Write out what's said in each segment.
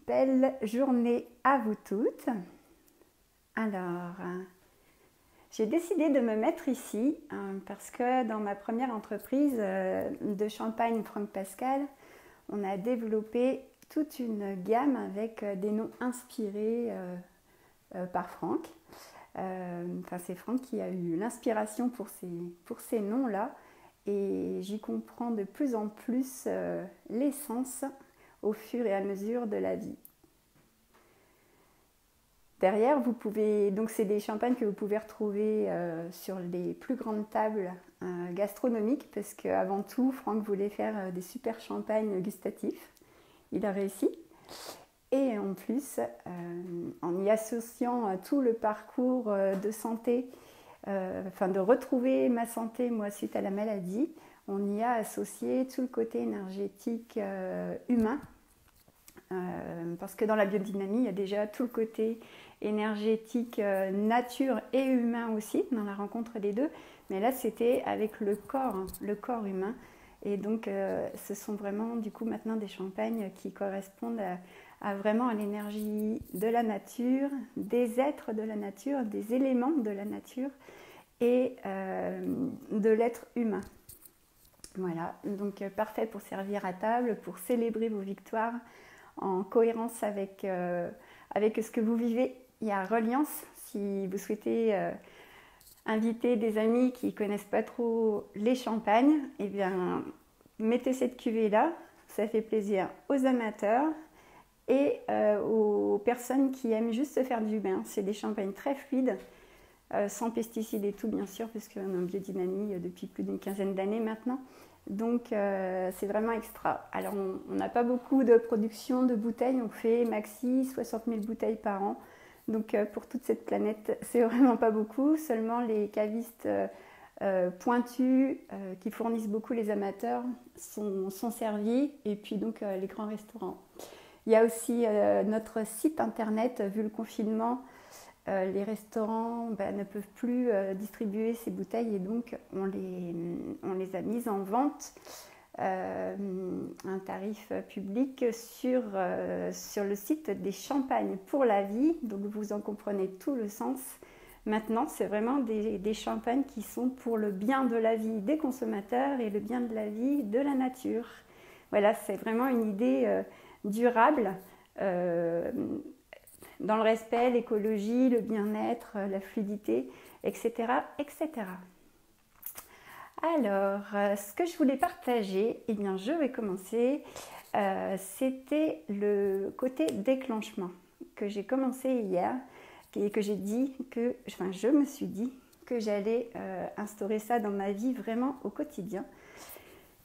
Belle journée à vous toutes. Alors, j'ai décidé de me mettre ici parce que dans ma première entreprise de champagne Franck Pascal, on a développé toute une gamme avec des noms inspirés par Franck. C'est Franck qui a eu l'inspiration pour ces noms-là et j'y comprends de plus en plus l'essence au fur et à mesure de la vie. Derrière, vous pouvez, donc c'est des champagnes que vous pouvez retrouver sur les plus grandes tables gastronomiques parce qu'avant tout, Franck voulait faire des super champagnes gustatifs. Il a réussi. Et en plus, en y associant tout le parcours de santé, de retrouver ma santé, moi, suite à la maladie, on y a associé tout le côté énergétique humain. Parce que dans la biodynamie, il y a déjà tout le côté énergétique, nature et humain aussi, dans la rencontre des deux. Mais là, c'était avec le corps humain. Et donc, ce sont vraiment, du coup, maintenant des champagnes qui correspondent vraiment à l'énergie de la nature, des êtres de la nature, des éléments de la nature et de l'être humain. Voilà, donc parfait pour servir à table, pour célébrer vos victoires en cohérence avec ce que vous vivez. Il y a reliance si vous souhaitez inviter des amis qui ne connaissent pas trop les champagnes, eh bien mettez cette cuvée là, ça fait plaisir aux amateurs et aux personnes qui aiment juste se faire du bien. C'est des champagnes très fluides, sans pesticides et tout bien sûr, puisqu'on est en biodynamie depuis plus d'une quinzaine d'années maintenant. Donc c'est vraiment extra. Alors on n'a pas beaucoup de production de bouteilles, on fait maxi 60 000 bouteilles par an. Donc pour toute cette planète, c'est vraiment pas beaucoup. Seulement les cavistes pointus qui fournissent beaucoup les amateurs sont servis. Et puis donc les grands restaurants. Il y a aussi notre site internet, vu le confinement. Les restaurants ne peuvent plus distribuer ces bouteilles et donc on les a mises en vente un tarif public sur le site des champagnes pour la vie. Donc vous en comprenez tout le sens. Maintenant, c'est vraiment des champagnes qui sont pour le bien de la vie des consommateurs et le bien de la vie de la nature. Voilà, c'est vraiment une idée durable. Dans le respect, l'écologie, le bien-être, la fluidité, etc., etc. Alors, ce que je voulais partager, eh bien, je vais commencer. C'était le côté déclenchement que j'ai commencé hier et que je me suis dit que j'allais instaurer ça dans ma vie vraiment au quotidien.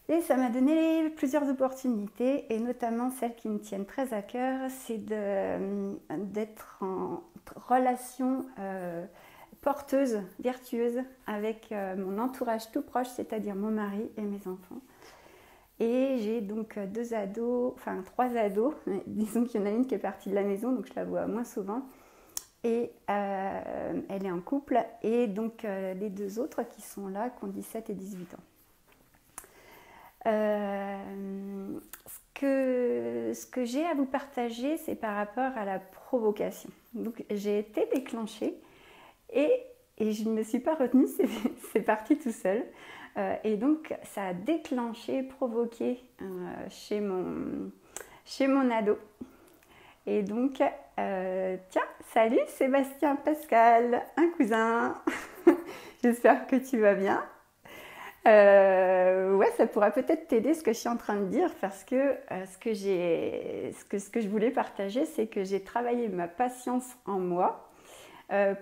Et ça m'a donné plusieurs opportunités, et notamment celles qui me tiennent très à cœur, c'est d'être en relation porteuse, vertueuse avec mon entourage tout proche, c'est-à-dire mon mari et mes enfants. Et j'ai donc trois ados, disons qu'il y en a une qui est partie de la maison, donc je la vois moins souvent. Et elle est en couple, et donc les deux autres qui sont là, qui ont 17 et 18 ans. Ce que j'ai à vous partager, c'est par rapport à la provocation. Donc j'ai été déclenchée et je ne me suis pas retenue, c'est parti tout seul. Et donc ça a déclenché, provoqué chez mon ado. Et donc, tiens, salut Sébastien Pascal, un cousin. J'espère que tu vas bien. Ouais, ça pourra peut-être t'aider ce que je suis en train de dire parce que ce que je voulais partager, c'est que j'ai travaillé ma patience en moi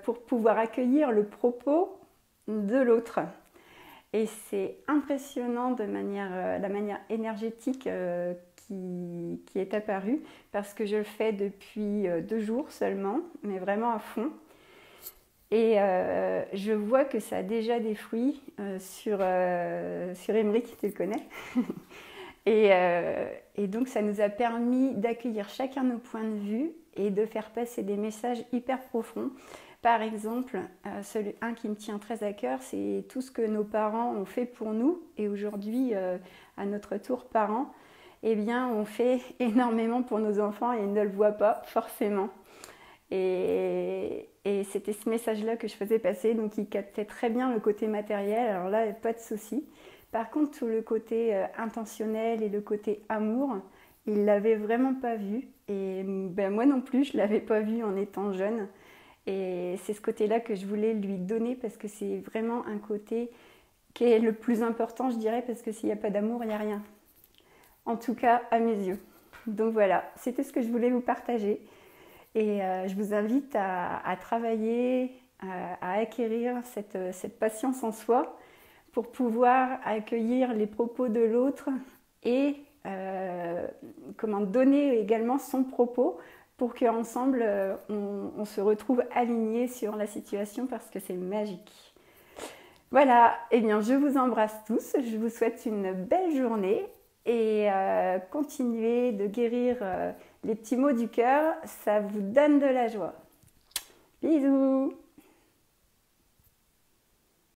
pour pouvoir accueillir le propos de l'autre. Et c'est impressionnant la manière énergétique qui est apparue parce que je le fais depuis 2 jours seulement, mais vraiment à fond. Et je vois que ça a déjà des fruits sur Emeric, tu le connais. Et donc ça nous a permis d'accueillir chacun nos points de vue et de faire passer des messages hyper profonds. Par exemple, un qui me tient très à cœur, c'est tout ce que nos parents ont fait pour nous et aujourd'hui à notre tour parents. eh bien, on fait énormément pour nos enfants et ils ne le voient pas forcément. Et c'était ce message-là que je faisais passer, donc il captait très bien le côté matériel, alors là, pas de souci. Par contre, tout le côté intentionnel et le côté amour, il l'avait vraiment pas vu. Et ben, moi non plus, je l'avais pas vu en étant jeune. Et c'est ce côté-là que je voulais lui donner parce que c'est vraiment un côté qui est le plus important, je dirais, parce que s'il n'y a pas d'amour, il n'y a rien. En tout cas, à mes yeux. Donc voilà, c'était ce que je voulais vous partager. Et je vous invite à travailler, à acquérir cette patience en soi pour pouvoir accueillir les propos de l'autre et comment donner également son propos pour qu'ensemble on se retrouve alignés sur la situation parce que c'est magique. Voilà, eh bien je vous embrasse tous, je vous souhaite une belle journée et continuez de guérir les petits mots du cœur, ça vous donne de la joie. Bisous!